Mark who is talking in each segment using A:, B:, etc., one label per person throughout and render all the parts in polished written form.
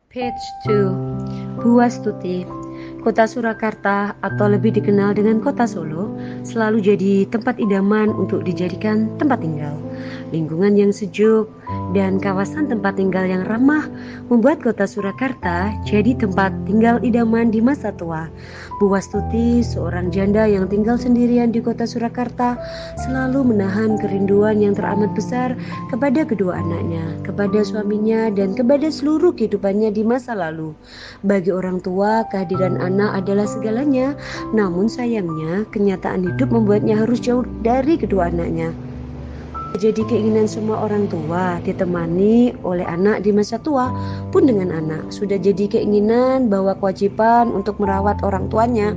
A: Page 2. Bu Wastuti. Kota Surakarta atau lebih dikenal dengan Kota Solo selalu jadi tempat idaman untuk dijadikan tempat tinggal. Lingkungan yang sejuk dan kawasan tempat tinggal yang ramah membuat Kota Surakarta jadi tempat tinggal idaman di masa tua. Bu Wastuti, seorang janda yang tinggal sendirian di Kota Surakarta, selalu menahan kerinduan yang teramat besar kepada kedua anaknya, kepada suaminya, dan kepada seluruh kehidupannya di masa lalu. Bagi orang tua, kehadiran anak adalah segalanya, namun sayangnya kenyataan hidup membuatnya harus jauh dari kedua anaknya. Jadi keinginan semua orang tua ditemani oleh anak di masa tua pun dengan anak. Sudah jadi keinginan bahwa kewajiban untuk merawat orang tuanya.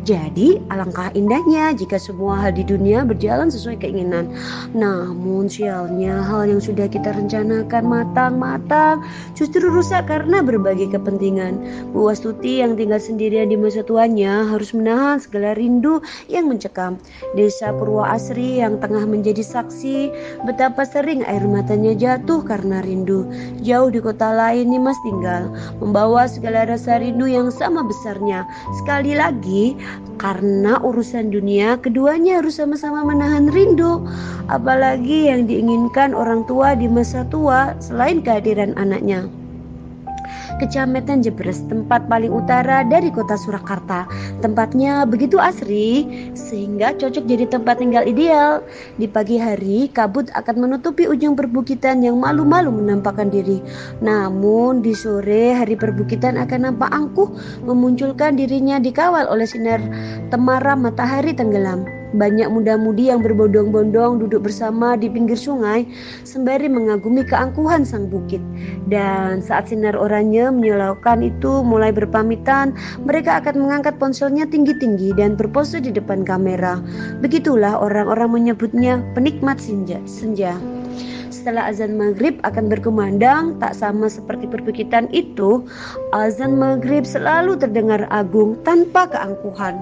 A: Jadi alangkah indahnya jika semua hal di dunia berjalan sesuai keinginan. Namun sialnya hal yang sudah kita rencanakan matang-matang justru rusak karena berbagai kepentingan. Bu Wastuti yang tinggal sendirian di masa tuanya harus menahan segala rindu yang mencekam. Desa Purwoasri yang tengah menjadi saksi betapa sering air matanya jatuh karena rindu. Jauh di kota lain Nimas tinggal, membawa segala rasa rindu yang sama besarnya. Sekali lagi, karena urusan dunia, keduanya harus sama-sama menahan rindu. Apalagi yang diinginkan orang tua di masa tua selain kehadiran anaknya. Kecamatan Jebres, tempat paling utara dari kota Surakarta. Tempatnya begitu asri sehingga cocok jadi tempat tinggal ideal. Di pagi hari, kabut akan menutupi ujung perbukitan yang malu-malu menampakkan diri. Namun di sore hari, perbukitan akan nampak angkuh memunculkan dirinya dikawal oleh sinar temaram matahari tenggelam. Banyak muda-mudi yang berbondong-bondong duduk bersama di pinggir sungai sembari mengagumi keangkuhan sang bukit. Dan saat sinar oranye menyilaukan itu mulai berpamitan, mereka akan mengangkat ponselnya tinggi-tinggi dan berpose di depan kamera. Begitulah orang-orang menyebutnya penikmat senja. Setelah azan maghrib akan berkumandang, tak sama seperti perbukitan itu, azan maghrib selalu terdengar agung tanpa keangkuhan,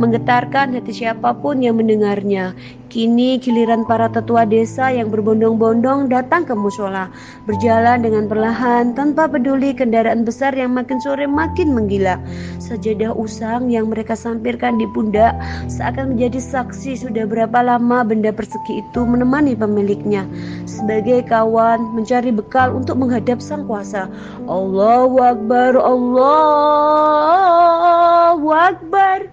A: menggetarkan hati siapapun yang mendengarnya. Kini giliran para tetua desa yang berbondong-bondong datang ke musola, berjalan dengan perlahan tanpa peduli kendaraan besar yang makin sore makin menggila. Sajadah usang yang mereka sampirkan di pundak seakan menjadi saksi sudah berapa lama benda persegi itu menemani pemiliknya. Sebagai kawan mencari bekal untuk menghadap sang kuasa. Allahu Akbar, Allahu Akbar.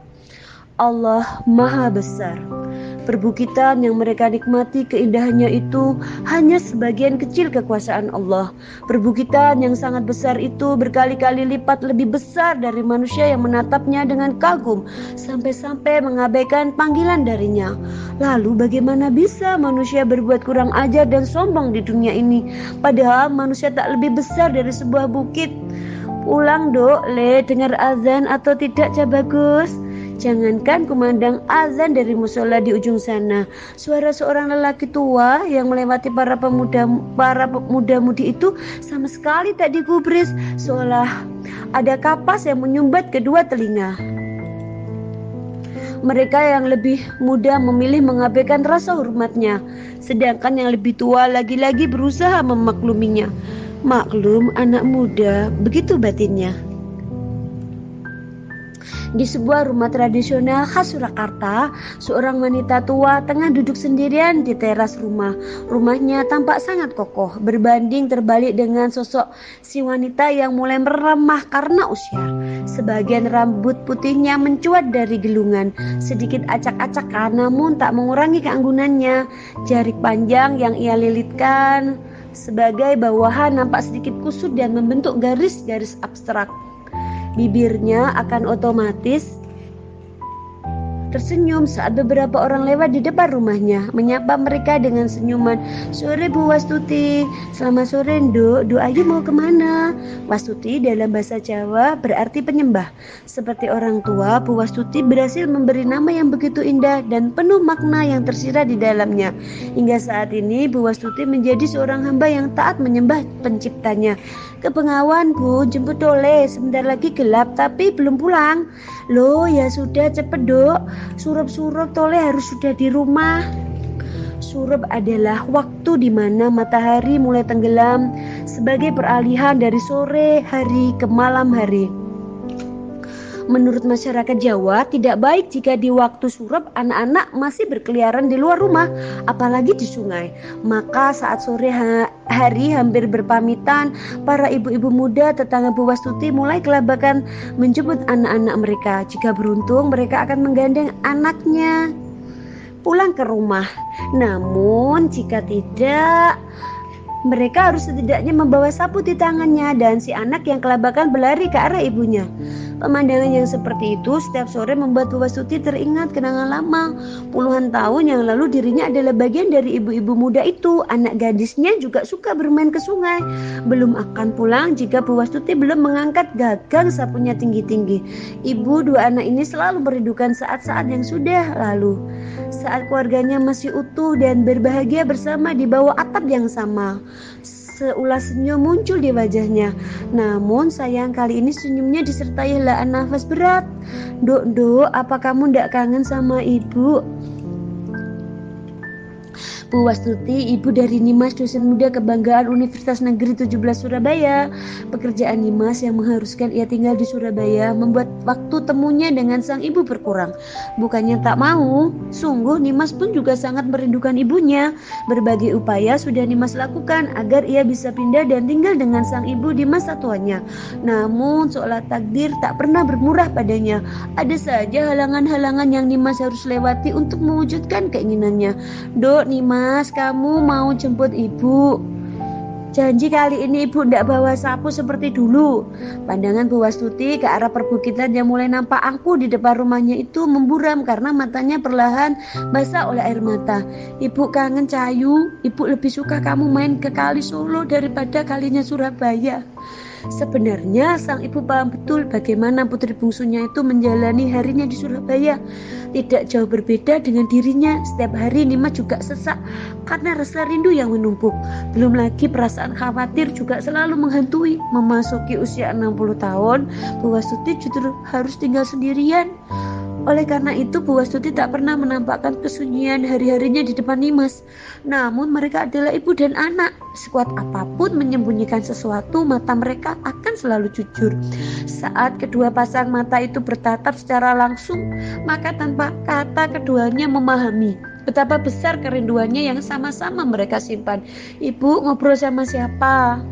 A: Allah Maha Besar. Perbukitan yang mereka nikmati keindahannya itu hanya sebagian kecil kekuasaan Allah. Perbukitan yang sangat besar itu berkali-kali lipat lebih besar dari manusia yang menatapnya dengan kagum sampai-sampai mengabaikan panggilan darinya. Lalu bagaimana bisa manusia berbuat kurang ajar dan sombong di dunia ini, padahal manusia tak lebih besar dari sebuah bukit? Pulang dok, le, dengar azan atau tidak Cak Bagus? Jangankan kumandang azan dari musola di ujung sana, suara seorang lelaki tua yang melewati para pemuda-mudi itu sama sekali tak digubris, seolah ada kapas yang menyumbat kedua telinga. Mereka yang lebih muda memilih mengabaikan rasa hormatnya, sedangkan yang lebih tua lagi-lagi berusaha memakluminya. Maklum anak muda, begitu batinnya. Di sebuah rumah tradisional khas Surakarta, seorang wanita tua tengah duduk sendirian di teras rumah. Rumahnya tampak sangat kokoh, berbanding terbalik dengan sosok si wanita yang mulai meremah karena usia. Sebagian rambut putihnya mencuat dari gelungan, sedikit acak-acakan namun tak mengurangi keanggunannya. Jarik panjang yang ia lilitkan sebagai bawahan nampak sedikit kusut dan membentuk garis-garis abstrak. Bibirnya akan otomatis tersenyum saat beberapa orang lewat di depan rumahnya, menyapa mereka dengan senyuman. Sore Bu Wastuti. Selamat sore Nduk, Nduk Ayu mau kemana? Wastuti dalam bahasa Jawa berarti penyembah. Seperti orang tua, Bu Wastuti berhasil memberi nama yang begitu indah dan penuh makna yang tersirat di dalamnya. Hingga saat ini Bu Wastuti menjadi seorang hamba yang taat menyembah penciptanya. Ke Bengawan Bu, jemput Tole, sebentar lagi gelap tapi belum pulang. Loh ya sudah cepet Dok, surup-surup Tole harus sudah di rumah. Surup adalah waktu di mana matahari mulai tenggelam sebagai peralihan dari sore hari ke malam hari. Menurut masyarakat Jawa, tidak baik jika di waktu surup anak-anak masih berkeliaran di luar rumah, apalagi di sungai. Maka saat sore hari hampir berpamitan, para ibu-ibu muda tetangga Bu Wastuti mulai kelabakan menjemput anak-anak mereka. Jika beruntung, mereka akan menggandeng anaknya pulang ke rumah. Namun jika tidak, mereka harus setidaknya membawa sapu di tangannya dan si anak yang kelabakan berlari ke arah ibunya. Pemandangan yang seperti itu setiap sore membuat Bu Wastuti teringat kenangan lama. Puluhan tahun yang lalu dirinya adalah bagian dari ibu-ibu muda itu. Anak gadisnya juga suka bermain ke sungai. Belum akan pulang jika Bu Wastuti belum mengangkat gagang sapunya tinggi-tinggi. Ibu dua anak ini selalu merindukan saat-saat yang sudah lalu. Saat keluarganya masih utuh dan berbahagia bersama di bawah atap yang sama. Seulas senyum muncul di wajahnya. Namun sayang kali ini senyumnya disertai helaan nafas berat. Dok, apa kamu ndak kangen sama ibu? Bu Wastuti, ibu dari Nimas, dosen muda kebanggaan Universitas Negeri 17 Surabaya. Pekerjaan Nimas yang mengharuskan ia tinggal di Surabaya membuat waktu temunya dengan sang ibu berkurang. Bukannya tak mau, sungguh Nimas pun juga sangat merindukan ibunya. Berbagai upaya sudah Nimas lakukan agar ia bisa pindah dan tinggal dengan sang ibu di masa tuanya. Namun seolah takdir tak pernah bermurah padanya. Ada saja halangan-halangan yang Nimas harus lewati untuk mewujudkan keinginannya. Dok, Nimas, kamu mau jemput ibu? Janji kali ini ibu tidak bawa sapu seperti dulu. Pandangan Bu Wastuti ke arah perbukitan yang mulai nampak angkuh di depan rumahnya itu memburam karena matanya perlahan basah oleh air mata. Ibu kangen Cahayu. Ibu lebih suka kamu main ke kali Solo daripada kalinya Surabaya. Sebenarnya sang ibu paham betul bagaimana putri bungsunya itu menjalani harinya di Surabaya. Tidak jauh berbeda dengan dirinya. Setiap hari Nimas juga sesak karena rasa rindu yang menumpuk. Belum lagi perasaan khawatir juga selalu menghantui. Memasuki usia 60 tahun, Bu Wastuti justru harus tinggal sendirian. Oleh karena itu, Bu Wastuti tak pernah menampakkan kesunyian hari-harinya di depan Nimas. Namun mereka adalah ibu dan anak. Sekuat apapun menyembunyikan sesuatu, mata mereka akan selalu jujur. Saat kedua pasang mata itu bertatap secara langsung, maka tanpa kata keduanya memahami betapa besar kerinduannya yang sama-sama mereka simpan. Ibu ngobrol sama siapa?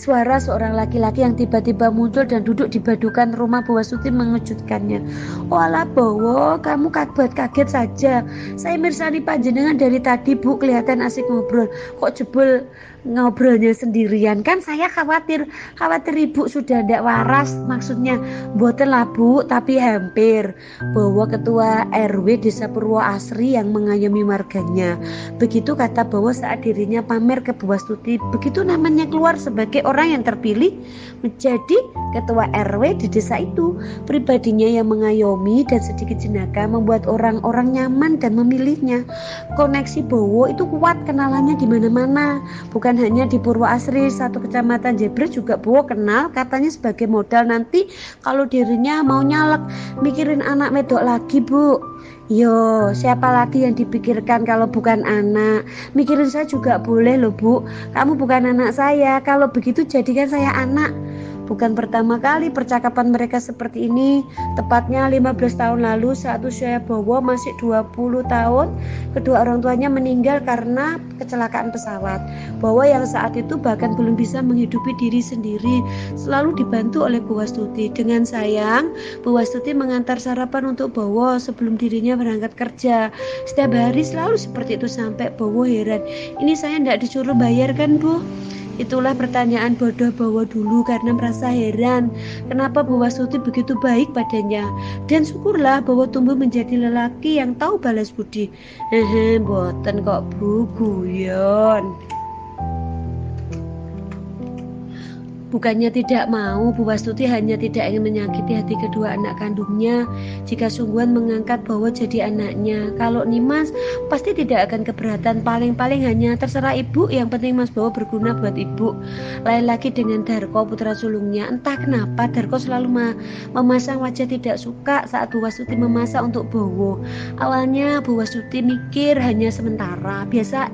A: Suara seorang laki-laki yang tiba-tiba muncul dan duduk di badukan rumah Bu Wastuti mengejutkannya. Walah Bowo, kamu buat kaget saja. Saya mirsani panjenengan dari tadi Bu, kelihatan asik ngobrol. Kok jebul ngobrolnya sendirian? Kan saya khawatir ibu sudah tidak waras. Maksudnya mboten lah Bu, tapi hampir. Bowo ketua RW Desa Purwoasri yang mengayomi warganya. Begitu kata Bowo saat dirinya pamer ke Bu Wastuti. Begitu namanya keluar sebagai orang yang terpilih menjadi ketua RW di desa itu. Pribadinya yang mengayomi dan sedikit jenaka membuat orang-orang nyaman dan memilihnya. Koneksi Bowo itu kuat, kenalannya di mana-mana. Bukan hanya di Purwoasri, satu kecamatan Jebres juga Bowo kenal, katanya sebagai modal nanti kalau dirinya mau nyalek. Mikirin anak wedok lagi Bu. Yo, siapa lagi yang dipikirkan kalau bukan anak? Mikirin saya juga boleh loh Bu. Kamu bukan anak saya, kalau begitu jadikan saya anak. Bukan pertama kali percakapan mereka seperti ini. Tepatnya 15 tahun lalu saat usia Bowo masih 20 tahun, kedua orang tuanya meninggal karena kecelakaan pesawat. Bowo yang saat itu bahkan belum bisa menghidupi diri sendiri, selalu dibantu oleh Bu Wastuti. Dengan sayang, Bu Wastuti mengantar sarapan untuk Bowo sebelum dirinya berangkat kerja. Setiap hari selalu seperti itu sampai Bowo heran. Ini saya tidak disuruh bayar kan Bu? Itulah pertanyaan bodoh Bowo dulu karena merasa heran kenapa Bu Wastuti begitu baik padanya. Dan syukurlah Bowo tumbuh menjadi lelaki yang tahu balas budi. Boten kok Bu, guyon. Bukannya tidak mau, Bu Wastuti hanya tidak ingin menyakiti hati kedua anak kandungnya jika sungguhan mengangkat Bowo jadi anaknya. Kalau Nimas pasti tidak akan keberatan, paling-paling hanya terserah ibu, yang penting Mas Bowo berguna buat ibu. Lain lagi dengan Darko, putra sulungnya. Entah kenapa Darko selalu memasang wajah tidak suka saat Bu Wastuti memasak untuk Bowo. Awalnya Bu Wastuti mikir hanya sementara, biasa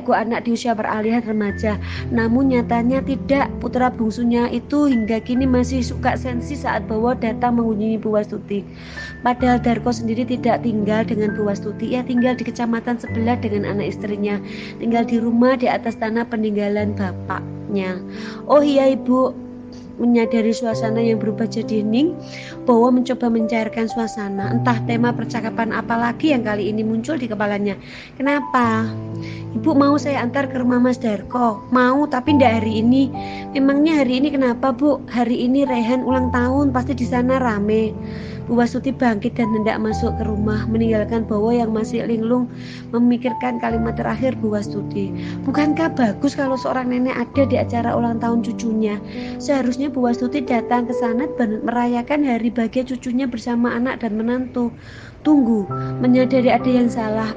A: Iku anak di usia peralihan remaja. Namun nyatanya tidak. Putra bungsunya itu hingga kini masih suka sensi saat Bowo datang mengunjungi Bu Wastuti. Padahal Darko sendiri tidak tinggal dengan Bu Wastuti. Ia tinggal di kecamatan sebelah dengan anak istrinya. Tinggal di rumah di atas tanah peninggalan bapaknya. Oh iya ibu. Menyadari suasana yang berubah jadi hening, Bowo mencoba mencairkan suasana. Entah tema percakapan apa lagi yang kali ini muncul di kepalanya. Kenapa? Ibu mau saya antar ke rumah Mas Darko. Mau, tapi tidak hari ini. Memangnya hari ini kenapa, Bu? Hari ini Rehan ulang tahun, pasti di sana rame. Bu Wastuti bangkit dan hendak masuk ke rumah, meninggalkan Bowo yang masih linglung memikirkan kalimat terakhir Bu Wastuti. Bukankah bagus kalau seorang nenek ada di acara ulang tahun cucunya? Seharusnya Bu Wastuti datang ke sana dan merayakan hari bahagia cucunya bersama anak dan menantu. Tunggu, menyadari ada yang salah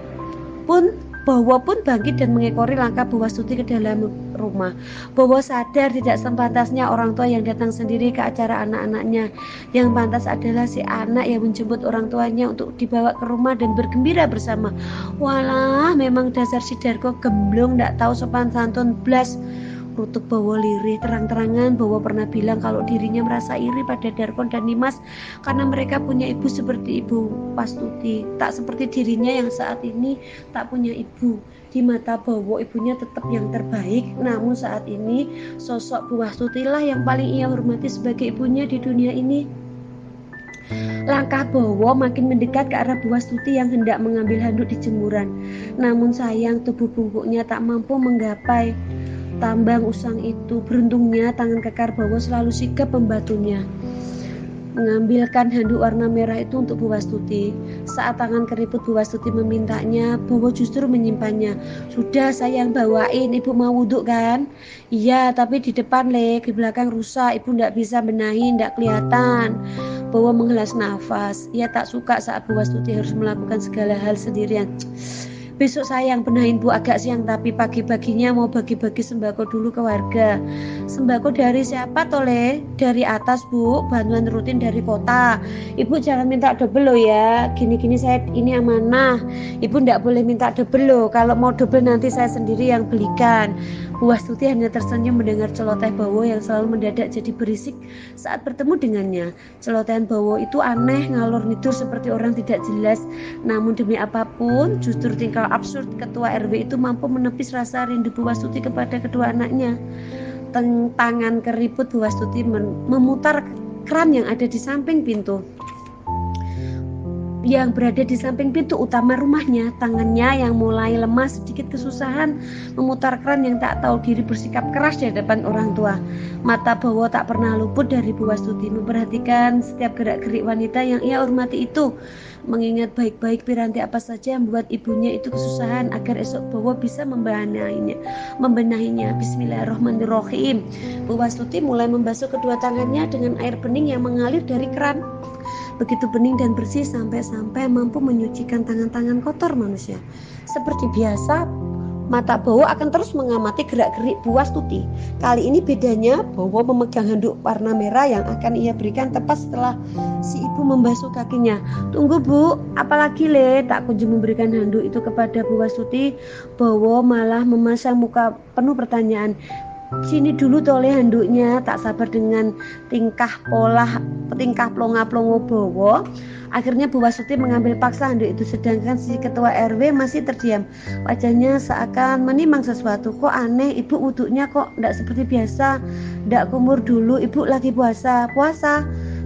A: pun Bowo pun bangkit dan mengekori langkah Bu Wastuti ke dalam rumah. Bowo sadar tidak sepantasnya orang tua yang datang sendiri ke acara anak-anaknya. Yang pantas adalah si anak yang menjemput orang tuanya untuk dibawa ke rumah dan bergembira bersama. Walah, memang dasar si Darko gemblong, ndak tahu sopan santun blas. Rutuk Bowo lirih. Terang-terangan Bowo pernah bilang kalau dirinya merasa iri pada Darko dan Nimas karena mereka punya ibu seperti Ibu Wastuti, tak seperti dirinya yang saat ini tak punya ibu. Di mata Bowo ibunya tetap yang terbaik, namun saat ini sosok Bu Wastuti lah yang paling ia hormati sebagai ibunya di dunia ini. Langkah Bowo makin mendekat ke arah Bu Wastuti yang hendak mengambil handuk di jemuran. Namun sayang tubuh bungkuknya tak mampu menggapai tambang usang itu. Beruntungnya tangan kekar Bowo selalu sigap membantunya mengambilkan handuk warna merah itu untuk Bu Wastuti. Saat tangan keriput Bu Wastuti memintanya, Bowo justru menyimpannya. Sudah sayang bawain, ibu mau wudhu kan? Iya, tapi di depan Le, di belakang rusak, ibu ndak bisa benahin, ndak kelihatan. Bowo menghela nafas. Ia tak suka saat Bu Wastuti harus melakukan segala hal sendirian. Besok sayang benahin Bu, agak siang, tapi pagi-paginya mau bagi-bagi sembako dulu ke warga. Sembako dari siapa Tole? Dari atas Bu, bantuan rutin dari kota. Ibu jangan minta double loh ya. Gini-gini saya ini amanah. Ibu ndak boleh minta double loh. Kalau mau double nanti saya sendiri yang belikan. Bu Wastuti hanya tersenyum mendengar celoteh Bowo yang selalu mendadak jadi berisik saat bertemu dengannya. Celotehan Bowo itu aneh, ngalor ngidul seperti orang tidak jelas. Namun demi apapun, justru tingkah absurd ketua RW itu mampu menepis rasa rindu Bu Wastuti kepada kedua anaknya. Tangan keriput Bu Wastuti memutar keran yang ada di samping pintu, yang berada di samping pintu utama rumahnya. Tangannya yang mulai lemas sedikit kesusahan memutar keran yang tak tahu diri bersikap keras di hadapan orang tua. Mata Bowo tak pernah luput dari Bu Wastuti, memperhatikan setiap gerak-gerik wanita yang ia hormati itu, mengingat baik-baik piranti apa saja yang membuat ibunya itu kesusahan agar esok Bowo bisa membenahinya. Bismillahirrahmanirrahim. Bu Wastuti mulai membasuh kedua tangannya dengan air bening yang mengalir dari keran. Begitu bening dan bersih sampai-sampai mampu menyucikan tangan-tangan kotor manusia. Seperti biasa, mata Bowo akan terus mengamati gerak-gerik Bu Wastuti. Kali ini bedanya, Bowo memegang handuk warna merah yang akan ia berikan tepat setelah si ibu membasuh kakinya. Tunggu Bu, apalagi Le? Tak kunjung memberikan handuk itu kepada Bu Wastuti, Bowo malah memasang muka penuh pertanyaan. Sini dulu Tole handuknya. Tak sabar dengan tingkah plonga-plongo Bowo, akhirnya Bu Wastuti mengambil paksa handuk itu, sedangkan si ketua RW masih terdiam. Wajahnya seakan menimang sesuatu. Kok aneh, ibu wudhunya kok ndak seperti biasa? Ndak kumur dulu, ibu lagi puasa.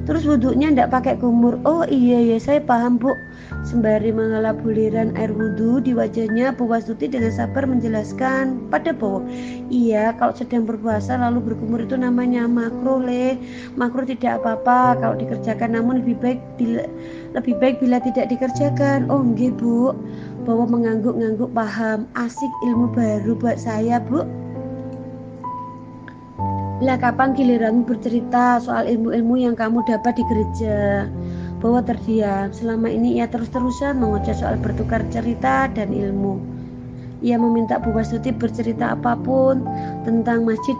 A: Terus wudhunya ndak pakai kumur. Oh iya saya paham Bu. Sembari menghela buliran air wudhu di wajahnya, Bu Wastuti dengan sabar menjelaskan pada Bowo. Iya, kalau sedang berpuasa lalu berkumur itu namanya makruh Le. Makruh tidak apa-apa kalau dikerjakan, namun lebih baik bila tidak dikerjakan. Oh nggih Bu. Bowo mengangguk-ngangguk paham. Asik, ilmu baru buat saya Bu. Lah kapan giliranmu bercerita soal ilmu-ilmu yang kamu dapat di gereja? Bowo terdiam. Selama ini ia terus-terusan mengoceh soal bertukar cerita dan ilmu. Ia meminta Bu Wastuti bercerita apapun tentang masjid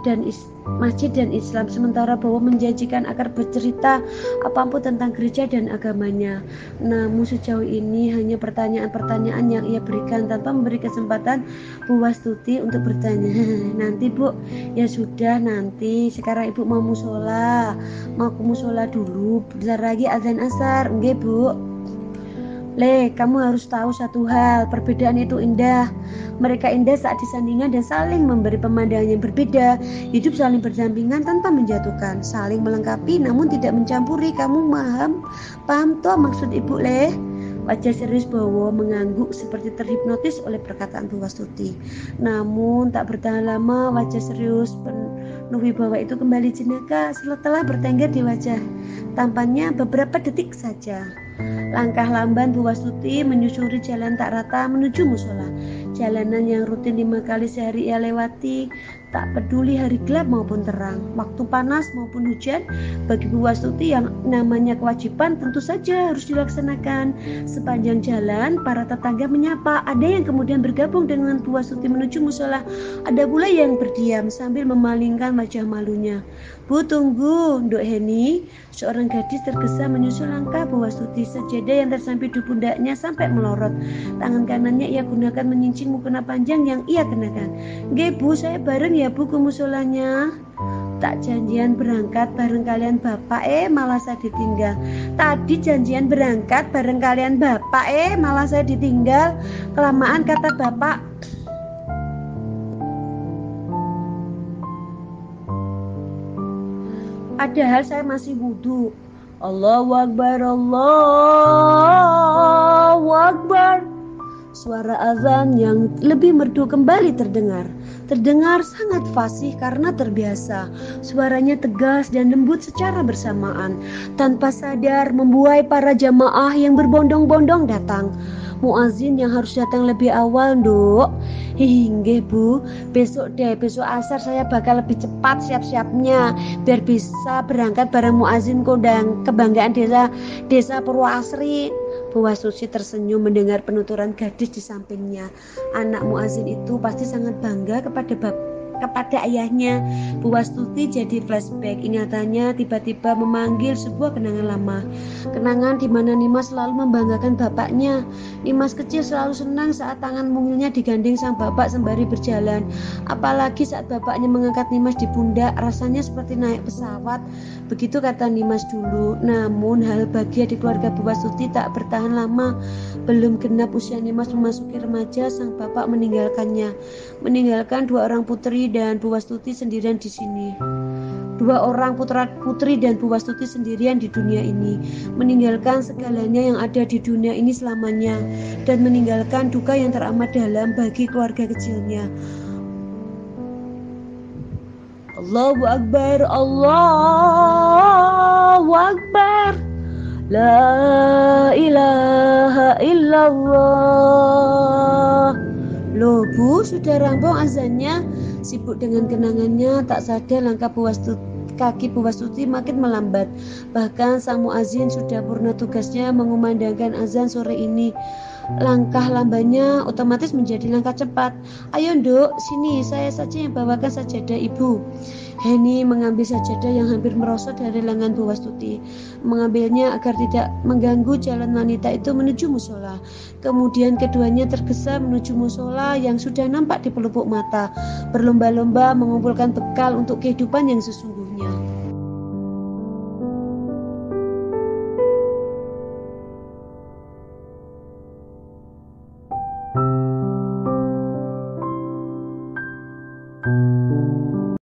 A: dan Islam, sementara Bowo menjanjikan akan bercerita apapun tentang gereja dan agamanya. Namun sejauh ini hanya pertanyaan-pertanyaan yang ia berikan tanpa memberi kesempatan Bu Wastuti untuk bertanya. Nanti Bu, ya sudah nanti. Sekarang Ibu mau musola, mau ke musola dulu. Bentar lagi azan asar, nggih Bu. Kamu harus tahu satu hal, perbedaan itu indah. Mereka indah saat disandingkan dan saling memberi pemandangan yang berbeda. Hidup saling berdampingan tanpa menjatuhkan, saling melengkapi namun tidak mencampuri. Kamu paham toh maksud Ibu, Wajah serius Bowo mengangguk seperti terhipnotis oleh perkataan Bu Wastuti. Namun tak bertahan lama wajah serius penuh wibawa itu kembali jenaka setelah bertengger di wajah tampannya beberapa detik saja. Langkah lamban Bu Wastuti menyusuri jalan tak rata menuju musola. Jalanan yang rutin 5 kali sehari ia lewati, tak peduli hari gelap maupun terang, waktu panas maupun hujan. Bagi Bu Wastuti yang namanya kewajiban tentu saja harus dilaksanakan. Sepanjang jalan para tetangga menyapa, ada yang kemudian bergabung dengan Bu Wastuti menuju musola, ada pula yang berdiam sambil memalingkan wajah malunya. Bu, tunggu, Nduk Heni. Seorang gadis tergesa menyusul langkah Bu Wastuti. Sejadah yang tersampit di pundaknya sampai melorot. Tangan kanannya ia gunakan menyincing mukena panjang yang ia kenakan. Nggih Bu, saya bareng ya Bu ke musolanya. Tak janjian berangkat bareng kalian Bapak, malah saya ditinggal. Tadi janjian berangkat bareng kalian Bapak, malah saya ditinggal. Kelamaan kata Bapak. Padahal saya masih wudhu. Allahu Akbar, Allahu Akbar. Suara azan yang lebih merdu kembali terdengar. Terdengar sangat fasih karena terbiasa. Suaranya tegas dan lembut secara bersamaan. Tanpa sadar membuai para jamaah yang berbondong-bondong datang. Muazin yang harus datang lebih awal, Nduk. Nggih Bu, besok asar saya bakal lebih cepat siap-siapnya biar bisa berangkat bareng muazin kondang kebanggaan desa Purwoasri. Bu Wastuti tersenyum mendengar penuturan gadis di sampingnya. Anak muazin itu pasti sangat bangga kepada ayahnya. Bu Wastuti jadi flashback. Ingatannya tiba-tiba memanggil sebuah kenangan lama. Kenangan di mana Nimas selalu membanggakan bapaknya. Nimas kecil selalu senang saat tangan mungilnya digandeng sang bapak sembari berjalan. Apalagi saat bapaknya mengangkat Nimas di pundak, rasanya seperti naik pesawat. Begitu kata Nimas dulu. Namun hal bahagia di keluarga Bu Wastuti tak bertahan lama. Belum genap usia Nimas memasuki remaja, sang bapak meninggalkannya. Meninggalkan 2 orang putri dan Bu Wastuti sendirian di sini. 2 orang putra-putri dan Bu Wastuti sendirian di dunia ini, meninggalkan segalanya yang ada di dunia ini selamanya, dan meninggalkan duka yang teramat dalam bagi keluarga kecilnya. Allahu Akbar, Allahu Akbar, La ilaha illallah. Loh Bu, sudah rampung azannya. Sibuk dengan kenangannya, tak sadar kaki Bu Wastuti makin melambat. Bahkan sang muazin sudah purna tugasnya mengumandangkan azan sore ini. Langkah lambannya otomatis menjadi langkah cepat. Ayo Nduk, sini, saya saja yang bawakan sajadah Ibu. Heni mengambil sajadah yang hampir merosot dari lengan Bu Wastuti, mengambilnya agar tidak mengganggu jalan wanita itu menuju musola. Kemudian keduanya tergesa menuju musola yang sudah nampak di pelupuk mata, berlomba-lomba mengumpulkan bekal untuk kehidupan yang sesungguhnya.